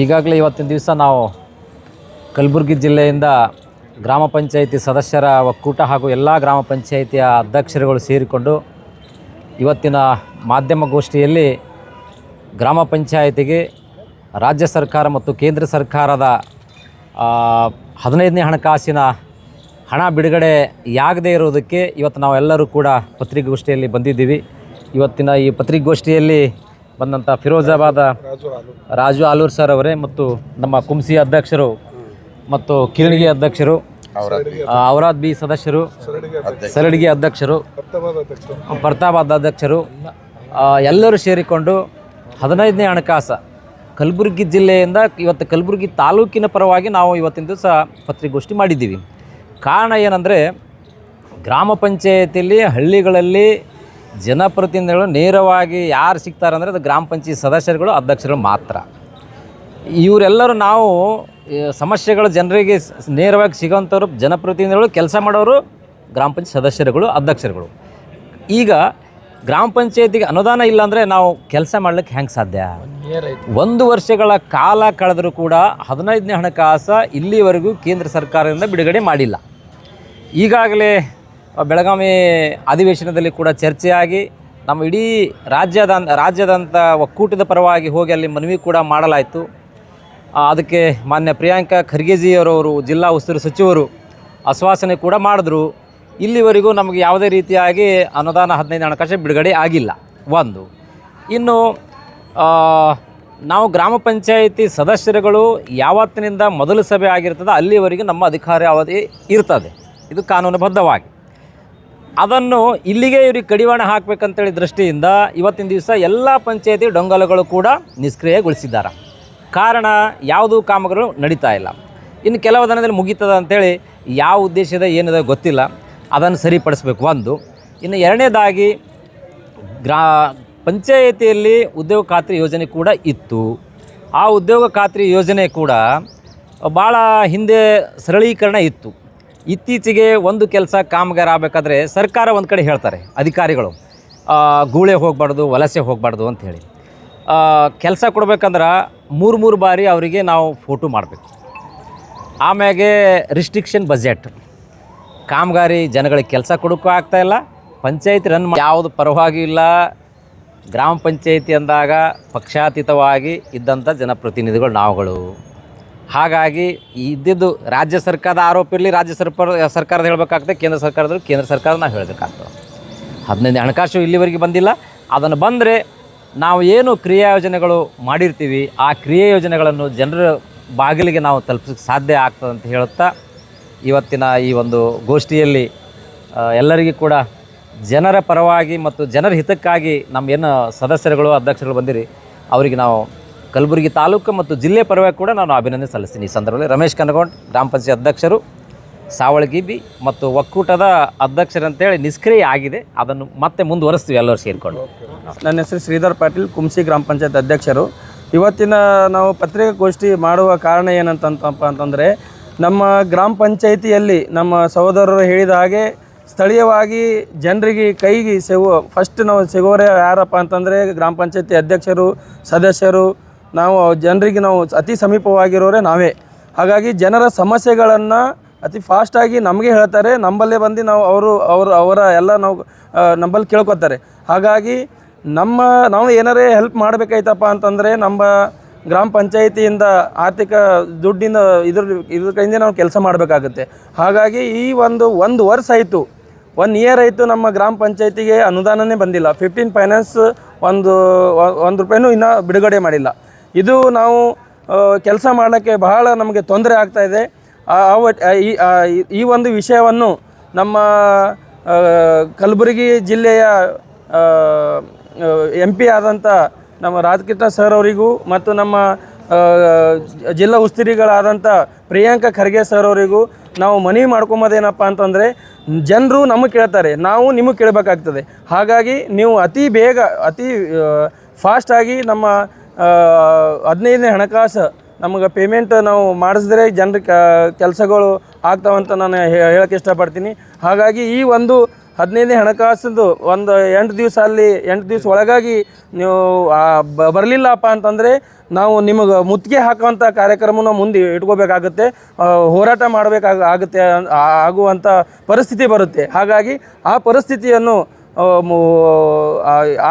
ಈಗಾಗಲೇ ಇವತ್ತಿನ ದಿವಸ ನಾವು ಕಲಬುರಗಿ ಜಿಲ್ಲೆಯಿಂದ ಗ್ರಾಮ ಪಂಚಾಯಿತಿ ಸದಸ್ಯರ ಒಕ್ಕೂಟ ಹಾಗೂ ಎಲ್ಲ ಗ್ರಾಮ ಪಂಚಾಯಿತಿಯ ಅಧ್ಯಕ್ಷರುಗಳು ಸೇರಿಕೊಂಡು ಇವತ್ತಿನ ಮಾಧ್ಯಮಗೋಷ್ಠಿಯಲ್ಲಿ ಗ್ರಾಮ ಪಂಚಾಯಿತಿಗೆ ರಾಜ್ಯ ಸರ್ಕಾರ ಮತ್ತು ಕೇಂದ್ರ ಸರ್ಕಾರದ 15ನೇ ಹಣಕಾಸಿನ ಹಣ ಬಿಡುಗಡೆಯಾಗದೇ ಇರೋದಕ್ಕೆ ಇವತ್ತು ನಾವೆಲ್ಲರೂ ಕೂಡ ಪತ್ರಿಕಾಗೋಷ್ಠಿಯಲ್ಲಿ ಬಂದಿದ್ದೀವಿ. ಇವತ್ತಿನ ಈ ಪತ್ರಿಕಾಗೋಷ್ಠಿಯಲ್ಲಿ ಬಂದಂಥ ಫಿರೋಜಾಬಾದ ರಾಜು ಆಲೂರ್ ಸರ್ ಅವರೇ ಮತ್ತು ನಮ್ಮ ಕುಂಸಿ ಅಧ್ಯಕ್ಷರು ಮತ್ತು ಕಿರಣಗಿ ಅಧ್ಯಕ್ಷರು, ಔರಾದ್ ಬಿ ಸದಸ್ಯರು, ಸರಡಗಿ ಅಧ್ಯಕ್ಷರು, ಪ್ರತಾಬಾದ್ ಅಧ್ಯಕ್ಷರು ಎಲ್ಲರೂ ಸೇರಿಕೊಂಡು 15ನೇ ಹಣಕಾಸು ಕಲಬುರಗಿ ಜಿಲ್ಲೆಯಿಂದ ಇವತ್ತು ಕಲಬುರಗಿ ತಾಲೂಕಿನ ಪರವಾಗಿ ನಾವು ಇವತ್ತಿನ ದಿವಸ ಪತ್ರಿಕಾಗೋಷ್ಠಿ ಮಾಡಿದ್ದೀವಿ. ಕಾರಣ ಏನಂದರೆ, ಗ್ರಾಮ ಪಂಚಾಯತಿಯಲ್ಲಿ ಹಳ್ಳಿಗಳಲ್ಲಿ ಜನಪ್ರತಿನಿಧಿಗಳು ನೇರವಾಗಿ ಯಾರು ಸಿಗ್ತಾರೆ ಅಂದರೆ ಅದು ಗ್ರಾಮ ಪಂಚಾಯತ್ ಸದಸ್ಯರುಗಳು, ಅಧ್ಯಕ್ಷರುಗಳು ಮಾತ್ರ. ಇವರೆಲ್ಲರೂ ನಾವು ಸಮಸ್ಯೆಗಳು ಜನರಿಗೆ ನೇರವಾಗಿ ಸಿಗೋಂಥವ್ರು ಜನಪ್ರತಿನಿಧಿಗಳು, ಕೆಲಸ ಮಾಡೋರು ಗ್ರಾಮ ಪಂಚಾಯತ್ ಸದಸ್ಯರುಗಳು, ಅಧ್ಯಕ್ಷರುಗಳು. ಈಗ ಗ್ರಾಮ ಪಂಚಾಯತಿಗೆ ಅನುದಾನ ಇಲ್ಲಾಂದರೆ ನಾವು ಕೆಲಸ ಮಾಡ್ಲಿಕ್ಕೆ ಹೆಂಗೆ ಸಾಧ್ಯ? 1 ವರ್ಷಗಳ ಕಾಲ ಕಳೆದರೂ ಕೂಡ 15ನೇ ಹಣಕಾಸು ಇಲ್ಲಿವರೆಗೂ ಕೇಂದ್ರ ಸರ್ಕಾರದಿಂದ ಬಿಡುಗಡೆ ಮಾಡಿಲ್ಲ. ಈಗಾಗಲೇ ಬೆಳಗಾವಿ ಅಧಿವೇಶನದಲ್ಲಿ ಕೂಡ ಚರ್ಚೆಯಾಗಿ ನಮ್ಮ ಇಡೀ ರಾಜ್ಯದಂಥ ಒಕ್ಕೂಟದ ಪರವಾಗಿ ಹೋಗಿ ಅಲ್ಲಿ ಮನವಿ ಕೂಡ ಮಾಡಲಾಯಿತು. ಅದಕ್ಕೆ ಮಾನ್ಯ ಪ್ರಿಯಾಂಕಾ ಖರ್ಗೆಜಿಯವರವರು ಜಿಲ್ಲಾ ಉಸ್ತುವಾರಿ ಸಚಿವರು ಆಶ್ವಾಸನೆ ಕೂಡ ಮಾಡಿದ್ರು. ಇಲ್ಲಿವರೆಗೂ ನಮಗೆ ಯಾವುದೇ ರೀತಿಯಾಗಿ ಅನುದಾನ 15ನೇ ಹಣಕಾಸು ಬಿಡುಗಡೆ ಆಗಿಲ್ಲ. ಒಂದು ಇನ್ನು ನಾವು ಗ್ರಾಮ ಪಂಚಾಯಿತಿ ಸದಸ್ಯರುಗಳು ಯಾವತ್ತಿನಿಂದ ಮೊದಲು ಸಭೆ ಆಗಿರ್ತದೆ ಅಲ್ಲಿವರೆಗೂ ನಮ್ಮ ಅಧಿಕಾರ ಅವಧಿ ಇರ್ತದೆ, ಇದು ಕಾನೂನುಬದ್ಧವಾಗಿ. ಅದನ್ನು ಇಲ್ಲಿಗೆ ಇವ್ರಿಗೆ ಕಡಿವಾಣ ಹಾಕಬೇಕಂತೇಳಿ ದೃಷ್ಟಿಯಿಂದ ಇವತ್ತಿನ ದಿವಸ ಎಲ್ಲ ಪಂಚಾಯತಿ ಡೊಂಗಲುಗಳು ಕೂಡ ನಿಷ್ಕ್ರಿಯಗೊಳಿಸಿದ್ದಾರೆ. ಕಾರಣ ಯಾವುದೂ ಕಾಮಗಾರಿಗಳು ನಡೀತಾ ಇಲ್ಲ. ಇನ್ನು ಕೆಲವು ದಿನದಲ್ಲಿ ಮುಗೀತದ ಅಂಥೇಳಿ ಯಾವ ಉದ್ದೇಶದ ಏನಿದೆ ಗೊತ್ತಿಲ್ಲ, ಅದನ್ನು ಸರಿಪಡಿಸ್ಬೇಕು. ಒಂದು ಇನ್ನು ಎರಡನೇದಾಗಿ ಪಂಚಾಯತಿಯಲ್ಲಿ ಉದ್ಯೋಗ ಖಾತ್ರಿ ಯೋಜನೆ ಕೂಡ ಇತ್ತು. ಆ ಉದ್ಯೋಗ ಖಾತ್ರಿ ಯೋಜನೆ ಕೂಡ ಭಾಳ ಹಿಂದೆ ಸರಳೀಕರಣ ಇತ್ತು. ಇತ್ತೀಚೆಗೆ ಒಂದು ಕೆಲಸ ಕಾಮಗಾರ ಆಗಬೇಕಾದ್ರೆ ಸರ್ಕಾರ ಒಂದು ಕಡೆ ಹೇಳ್ತಾರೆ ಅಧಿಕಾರಿಗಳು, ಗೂಳೆ ಹೋಗಬಾರ್ದು, ವಲಸೆ ಹೋಗಬಾರ್ದು ಅಂಥೇಳಿ. ಕೆಲಸ ಕೊಡ್ಬೇಕಂದ್ರೆ 3 ಬಾರಿ ಅವರಿಗೆ ನಾವು ಫೋಟೋ ಮಾಡಬೇಕು. ಆಮ್ಯಾಗೆ ರಿಸ್ಟ್ರಿಕ್ಷನ್ ಬಜೆಟ್, ಕಾಮಗಾರಿ ಜನಗಳಿಗೆ ಕೆಲಸ ಕೊಡೋಕ್ಕೂ ಆಗ್ತಾಯಿಲ್ಲ, ಪಂಚಾಯತಿ ರನ್ ಯಾವುದು ಪರವಾಗಿ ಇಲ್ಲ. ಗ್ರಾಮ ಪಂಚಾಯತಿ ಅಂದಾಗ ಪಕ್ಷಾತೀತವಾಗಿ ಇದ್ದಂಥ ಜನಪ್ರತಿನಿಧಿಗಳು ನಾವುಗಳು. ಹಾಗಾಗಿ ಇದ್ದಿದ್ದು ರಾಜ್ಯ ಸರ್ಕಾರದ ಆರೋಪ ಇರಲಿ, ರಾಜ್ಯ ಸರ್ಕಾರದ ಹೇಳಬೇಕಾಗ್ತದೆ, ಕೇಂದ್ರ ಸರ್ಕಾರದ ನಾವು ಹೇಳಬೇಕಾಗ್ತದೆ. 15ನೇ ಹಣಕಾಸು ಇಲ್ಲಿವರೆಗೆ ಬಂದಿಲ್ಲ. ಅದನ್ನು ಬಂದರೆ ನಾವು ಏನು ಕ್ರಿಯಾ ಯೋಜನೆಗಳು ಮಾಡಿರ್ತೀವಿ ಆ ಕ್ರಿಯಾ ಯೋಜನೆಗಳನ್ನು ಜನರ ಬಾಗಿಲಿಗೆ ನಾವು ತಲುಪಿಸೋಕ್ಕೆ ಸಾಧ್ಯ ಆಗ್ತದೆ ಅಂತ ಹೇಳುತ್ತಾ ಇವತ್ತಿನ ಈ ಒಂದು ಗೋಷ್ಠಿಯಲ್ಲಿ ಎಲ್ಲರಿಗೂ ಕೂಡ ಜನರ ಪರವಾಗಿ ಮತ್ತು ಜನರ ಹಿತಕ್ಕಾಗಿ ನಮ್ಮ ಏನು ಸದಸ್ಯರುಗಳು, ಅಧ್ಯಕ್ಷರುಗಳು ಬಂದಿರಿ ಅವರಿಗೆ ನಾವು ಕಲಬುರಗಿ ತಾಲೂಕು ಮತ್ತು ಜಿಲ್ಲೆ ಪರವಾಗಿ ಕೂಡ ನಾನು ಅಭಿನಂದನೆ ಸಲ್ಲಿಸ್ತೀನಿ. ಈ ಸಂದರ್ಭದಲ್ಲಿ ರಮೇಶ್ ಕನಗೊಂಡ್ ಗ್ರಾಮ ಪಂಚಾಯತ್ ಅಧ್ಯಕ್ಷರು, ಸಾವಳಗಿಬಿ ಮತ್ತು ಒಕ್ಕೂಟದ ಅಧ್ಯಕ್ಷರಂತೇಳಿ ನಿಷ್ಕ್ರಿಯ ಆಗಿದೆ. ಅದನ್ನು ಮತ್ತೆ ಮುಂದುವರಿಸ್ತೀವಿ ಎಲ್ಲರೂ ಸೇರಿಕೊಂಡು. ನನ್ನ ಹೆಸರು ಶ್ರೀಧರ್ ಪಾಟೀಲ್, ಕುಂಸಿ ಗ್ರಾಮ ಪಂಚಾಯತ್ ಅಧ್ಯಕ್ಷರು. ಇವತ್ತಿನ ನಾವು ಪತ್ರಿಕಾಗೋಷ್ಠಿ ಮಾಡುವ ಕಾರಣ ಏನಂತಪ್ಪ ಅಂತಂದರೆ, ನಮ್ಮ ಗ್ರಾಮ ಪಂಚಾಯಿತಿಯಲ್ಲಿ ನಮ್ಮ ಸಹೋದರರು ಹೇಳಿದ ಹಾಗೆ ಸ್ಥಳೀಯವಾಗಿ ಜನರಿಗೆ ಕೈಗೆ ಫಸ್ಟ್ ನಾವು ಸಿಗೋರೆ ಯಾರಪ್ಪ ಅಂತಂದರೆ ಗ್ರಾಮ ಪಂಚಾಯತಿ ಅಧ್ಯಕ್ಷರು, ಸದಸ್ಯರು. ನಾವು ಜನರಿಗೆ ನಾವು ಅತಿ ಸಮೀಪವಾಗಿರೋರೆ ನಾವೇ. ಹಾಗಾಗಿ ಜನರ ಸಮಸ್ಯೆಗಳನ್ನು ಅತಿ ಫಾಸ್ಟಾಗಿ ನಮಗೆ ಹೇಳ್ತಾರೆ, ನಮ್ಮಲ್ಲೇ ಬಂದು ನಾವು ಅವರ ಎಲ್ಲ ನಾವು ನಂಬಲ್ಲಿ ಕೇಳ್ಕೊತಾರೆ. ಹಾಗಾಗಿ ನಾವು ಏನಾರೇ ಹೆಲ್ಪ್ ಮಾಡಬೇಕಾಯ್ತಪ್ಪ ಅಂತಂದರೆ ನಮ್ಮ ಗ್ರಾಮ ಪಂಚಾಯಿತಿಯಿಂದ ಆರ್ಥಿಕ ದುಡ್ಡಿಂದ ಇದ್ರ ಕೈಯಿಂದ ನಾವು ಕೆಲಸ ಮಾಡಬೇಕಾಗುತ್ತೆ. ಹಾಗಾಗಿ ಈ ಒಂದು ವರ್ಷ ಆಯಿತು, 1 ಇಯರ್ ಆಯಿತು, ನಮ್ಮ ಗ್ರಾಮ ಪಂಚಾಯಿತಿಗೆ ಅನುದಾನನೇ ಬಂದಿಲ್ಲ. 15 ಫೈನಾನ್ಸ್ ಒಂದು ರೂಪಾಯಿನೂ ಇನ್ನೂ ಬಿಡುಗಡೆ ಮಾಡಿಲ್ಲ. ಇದು ನಾವು ಕೆಲಸ ಮಾಡೋಕ್ಕೆ ಬಹಳ ನಮಗೆ ತೊಂದರೆ ಆಗ್ತಾಯಿದೆ. ಈ ಒಂದು ವಿಷಯವನ್ನು ನಮ್ಮ ಕಲಬುರಗಿ ಜಿಲ್ಲೆಯ MP ಆದಂಥ ನಮ್ಮ ರಾಜಕೃಷ್ಣ ಸರ್ ಅವರಿಗೂ ಮತ್ತು ನಮ್ಮ ಜಿಲ್ಲಾ ಉಸ್ತುವಾರಿಗಳಾದಂಥ ಪ್ರಿಯಾಂಕಾ ಖರ್ಗೆ ಸರ್ ಅವರಿಗೂ ನಾವು ಮನವಿ ಮಾಡ್ಕೊಂಬೋದೇನಪ್ಪ ಅಂತಂದರೆ, ಜನರು ನಮಗೆ ಕೇಳ್ತಾರೆ, ನಾವು ನಿಮಗೆ ಕೇಳಬೇಕಾಗ್ತದೆ. ಹಾಗಾಗಿ ನೀವು ಅತಿ ಫಾಸ್ಟಾಗಿ ನಮ್ಮ 15ನೇ ಹಣಕಾಸು ನಮಗೆ ಪೇಮೆಂಟ್ ನಾವು ಮಾಡಿಸಿದ್ರೆ ಜನರ ಕೆಲಸಗಳು ಆಗ್ತಾವಂತ ನಾನು ಹೇಳೋಕ್ಕೆ ಇಷ್ಟಪಡ್ತೀನಿ. ಹಾಗಾಗಿ ಈ ಒಂದು 15 ಹಣಕಾಸಿಂದು ಒಂದು 8 ದಿವಸ ಅಲ್ಲಿ 8 ದಿವಸ ಒಳಗಾಗಿ ನೀವು ಬರಲಿಲ್ಲಪ್ಪ ಅಂತಂದರೆ ನಾವು ನಿಮಗೆ ಮುತ್ತಿಗೆ ಹಾಕುವಂಥ ಕಾರ್ಯಕ್ರಮನ ಮುಂದೆ ಇಟ್ಕೋಬೇಕಾಗುತ್ತೆ, ಹೋರಾಟ ಮಾಡಬೇಕಾಗುತ್ತೆ ಆಗುವಂಥ ಪರಿಸ್ಥಿತಿ ಬರುತ್ತೆ. ಹಾಗಾಗಿ ಆ ಪರಿಸ್ಥಿತಿಯನ್ನು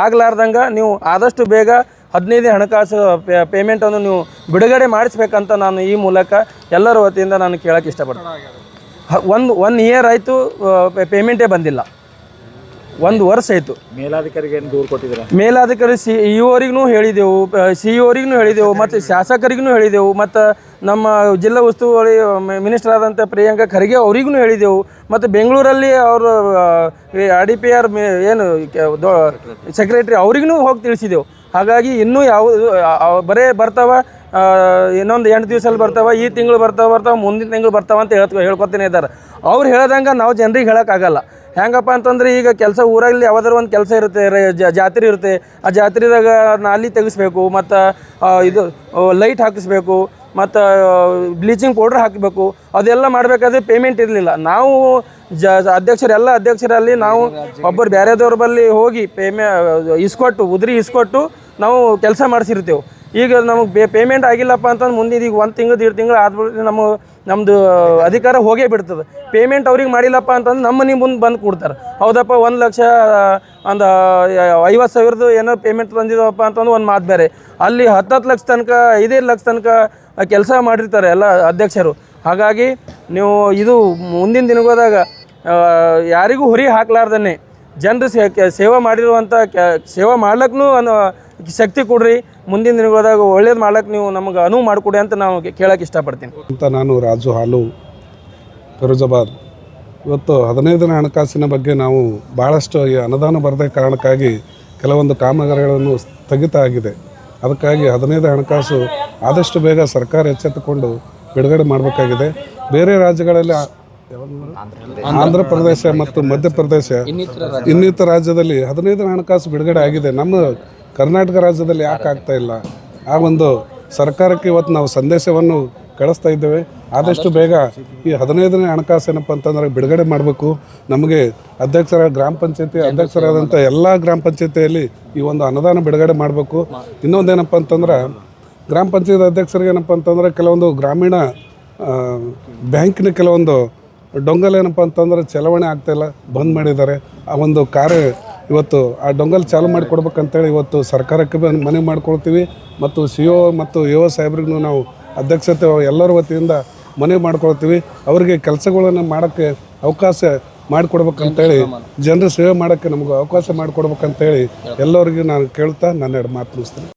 ಆಗಲಾರ್ದಂಗೆ ನೀವು ಆದಷ್ಟು ಬೇಗ 15 ಹಣಕಾಸು ಪೇಮೆಂಟನ್ನು ನೀವು ಬಿಡುಗಡೆ ಮಾಡಿಸ್ಬೇಕಂತ ನಾನು ಈ ಮೂಲಕ ಎಲ್ಲರ ವತಿಯಿಂದ ನಾನು ಕೇಳೋಕ್ಕೆ ಇಷ್ಟಪಡ್ತೀನಿ. ಒನ್ ಇಯರ್ ಆಯಿತು, ಪೇಮೆಂಟೇ ಬಂದಿಲ್ಲ. 1 ವರ್ಷ ಆಯಿತು. ಮೇಲಾಧಿಕಾರಿಗೆ ಏನು ದೂರು ಕೊಟ್ಟಿದ್ದೀರಾ? ಮೇಲಾಧಿಕಾರಿ ಇಒರಿಗೂ ಹೇಳಿದೆವು, CEO ಹೇಳಿದೆವು, ಮತ್ತು ಶಾಸಕರಿಗೂ ಹೇಳಿದೆವು, ಮತ್ತು ನಮ್ಮ ಜಿಲ್ಲಾ ಉಸ್ತುವಾರಿ ಮಿನಿಸ್ಟರ್ ಆದಂಥ ಪ್ರಿಯಾಂಕಾ ಖರ್ಗೆ ಅವರಿಗೂ ಹೇಳಿದೆವು, ಮತ್ತು ಬೆಂಗಳೂರಲ್ಲಿ ಅವರು RDPR ಏನು ಸೆಕ್ರೆಟ್ರಿ ಅವ್ರಿಗೂ ಹೋಗಿ ತಿಳಿಸಿದೆವು. ಹಾಗಾಗಿ ಇನ್ನೂ ಬರೇ ಬರ್ತಾವ, ಇನ್ನೊಂದು 8 ದಿವಸದಲ್ಲಿ ಬರ್ತಾವ, ಈ ತಿಂಗಳು ಬರ್ತಾವ, ಮುಂದಿನ ತಿಂಗಳು ಬರ್ತಾವ ಅಂತ ಹೇಳ್ಕೊತಾನೆ ಇದ್ದಾರೆ. ಅವ್ರು ಹೇಳ್ದಂಗೆ ನಾವು ಜನರಿಗೆ ಹೇಳೋಕ್ಕಾಗಲ್ಲ. ಹೆಂಗಪ್ಪ ಅಂತಂದರೆ ಈಗ ಕೆಲಸ ಊರಲ್ಲಿ ಯಾವ್ದಾರು ಒಂದು ಕೆಲಸ ಇರುತ್ತೆ, ಜಾತ್ರೆ ಇರುತ್ತೆ, ಆ ಜಾತ್ರೆದಾಗ ನಾಲಿ ತೆಗಿಸ್ಬೇಕು, ಮತ್ತು ಇದು ಲೈಟ್ ಹಾಕಿಸ್ಬೇಕು, ಮತ್ತು ಬ್ಲೀಚಿಂಗ್ ಪೌಡ್ರ್ ಹಾಕಬೇಕು, ಅದೆಲ್ಲ ಮಾಡಬೇಕಾದ್ರೆ ಪೇಮೆಂಟ್ ಇರಲಿಲ್ಲ. ನಾವು ಎಲ್ಲ ಅಧ್ಯಕ್ಷರಲ್ಲಿ ನಾವು ಒಬ್ಬರು ಬೇರೆದವ್ರ ಬಳಿ ಹೋಗಿ ಉದ್ರಿ ಇಸ್ಕೊಟ್ಟು ನಾವು ಕೆಲಸ ಮಾಡಿಸಿರ್ತೇವೆ. ಈಗ ನಮಗೆ ಪೇಮೆಂಟ್ ಆಗಿಲ್ಲಪ್ಪ ಅಂತಂದ್ರೆ ಮುಂದಿನ ಈಗ 1 ತಿಂಗಳು 1.5 ತಿಂಗಳು ಆದ್ಬಿಟ್ಟು ನಮ್ಮದು ಅಧಿಕಾರ ಹೋಗೇ ಬಿಡ್ತದೆ. ಪೇಮೆಂಟ್ ಅವ್ರಿಗೆ ಮಾಡಿಲ್ಲಪ್ಪ ಅಂತಂದ್ರೆ ನಮ್ಮ ಮನೆ ಮುಂದೆ ಬಂದು ಕೊಡ್ತಾರೆ. ಹೌದಪ್ಪ 1 ಲಕ್ಷ ಒಂದು 50,000 ಏನೋ ಪೇಮೆಂಟ್ ತಂದಿದ್ದವಪ್ಪ ಅಂತಂದ್ರೆ ಒಂದು ಮಾತು ಬೇರೆ. ಅಲ್ಲಿ 10 ಲಕ್ಷ ತನಕ 5 ಲಕ್ಷ ತನಕ ಕೆಲಸ ಮಾಡಿರ್ತಾರೆ ಎಲ್ಲ ಅಧ್ಯಕ್ಷರು. ಹಾಗಾಗಿ ನೀವು ಇದು ಮುಂದಿನ ದಿನಗೋದಾಗ ಯಾರಿಗೂ ಹೊರಿ ಹಾಕ್ಲಾರ್ದೇ ಜನರು ಸೇವೆ ಮಾಡಿರುವಂಥ ಸೇವೆ ಮಾಡ್ಲಿಕ್ಕೂ ಶಕ್ತಿ ಕೊಡ್ರಿ. ಮುಂದಿನ ದಿನಗಳದಾಗ ಒಳ್ಳೇದು ಮಾಡ್ಲಿಕ್ಕೆ ನೀವು ನಮಗೆ ಅನುವು ಮಾಡಿಕೊಡಿ ಅಂತ ನಾವು ಕೇಳೋಕ್ಕೆ ಇಷ್ಟಪಡ್ತೀನಿ ಅಂತ. ನಾನು ರಾಜು ಹಾಲು, ಫಿರೋಜಾಬಾದ್. ಇವತ್ತು 15ನೇ ಹಣಕಾಸಿನ ಬಗ್ಗೆ ನಾವು ಭಾಳಷ್ಟು ಅನುದಾನ ಬರದೇ ಕಾರಣಕ್ಕಾಗಿ ಕೆಲವೊಂದು ಕಾಮಗಾರಿಗಳನ್ನು ಸ್ಥಗಿತ ಆಗಿದೆ. ಅದಕ್ಕಾಗಿ 15ನೇ ಹಣಕಾಸು ಆದಷ್ಟು ಬೇಗ ಸರ್ಕಾರ ಎಚ್ಚೆತ್ತುಕೊಂಡು ಬಿಡುಗಡೆ ಮಾಡಬೇಕಾಗಿದೆ. ಬೇರೆ ರಾಜ್ಯಗಳಲ್ಲಿ ಆಂಧ್ರ ಪ್ರದೇಶ ಮತ್ತು ಮಧ್ಯಪ್ರದೇಶ ಇನ್ನಿತರ ರಾಜ್ಯದಲ್ಲಿ 15ನೇ ಹಣಕಾಸು ಬಿಡುಗಡೆ ಆಗಿದೆ. ನಮ್ಮ ಕರ್ನಾಟಕ ರಾಜ್ಯದಲ್ಲಿ ಯಾಕೆ ಆಗ್ತಾ ಇಲ್ಲ? ಆ ಒಂದು ಸರ್ಕಾರಕ್ಕೆ ಇವತ್ತು ನಾವು ಸಂದೇಶವನ್ನು ಕಳಿಸ್ತಾ ಇದ್ದೇವೆ. ಆದಷ್ಟು ಬೇಗ ಈ 15ನೇ ಹಣಕಾಸು ಏನಪ್ಪ ಅಂತಂದರೆ ಬಿಡುಗಡೆ ಮಾಡಬೇಕು. ನಮಗೆ ಗ್ರಾಮ ಪಂಚಾಯತಿ ಅಧ್ಯಕ್ಷರಾದಂಥ ಎಲ್ಲ ಗ್ರಾಮ ಪಂಚಾಯತಿಯಲ್ಲಿ ಈ ಒಂದು ಅನುದಾನ ಬಿಡುಗಡೆ ಮಾಡಬೇಕು. ಇನ್ನೊಂದೇನಪ್ಪ ಅಂತಂದ್ರೆ ಗ್ರಾಮ ಪಂಚಾಯತ್ ಅಧ್ಯಕ್ಷರಿಗೆ ಏನಪ್ಪ ಅಂತಂದರೆ ಕೆಲವೊಂದು ಗ್ರಾಮೀಣ ಬ್ಯಾಂಕಿನ ಕೆಲವೊಂದು ಡೊಂಗಲ್ ಏನಪ್ಪ ಅಂತಂದ್ರೆ ಚಲಾವಣೆ ಆಗ್ತಾಯಿಲ್ಲ, ಬಂದ್ ಮಾಡಿದ್ದಾರೆ. ಆ ಒಂದು ಕಾರ್ಯ ಇವತ್ತು ಆ ಡೊಂಗಲ್ ಚಾಲು ಮಾಡಿ ಕೊಡ್ಬೇಕಂತೇಳಿ ಇವತ್ತು ಸರ್ಕಾರಕ್ಕೆ ಮನವಿ ಮಾಡ್ಕೊಳ್ತೀವಿ. ಮತ್ತು CO ಮತ್ತು AO ಸಾಹೇಬ್ರಿಗೂ ನಾವು ಅಧ್ಯಕ್ಷತೆ ಎಲ್ಲರ ವತಿಯಿಂದ ಮನವಿ ಮಾಡ್ಕೊಳ್ತೀವಿ. ಅವರಿಗೆ ಕೆಲಸಗಳನ್ನು ಮಾಡೋಕ್ಕೆ ಅವಕಾಶ ಮಾಡಿಕೊಡ್ಬೇಕಂತೇಳಿ, ಜನರ ಸೇವೆ ಮಾಡೋಕ್ಕೆ ನಮಗೆ ಅವಕಾಶ ಮಾಡಿಕೊಡ್ಬೇಕಂತೇಳಿ ಎಲ್ಲರಿಗೂ ನಾನು ಕೇಳ್ತಾ ನನ್ನ ಮಾತು ಮುಗಿಸ್ತೀನಿ.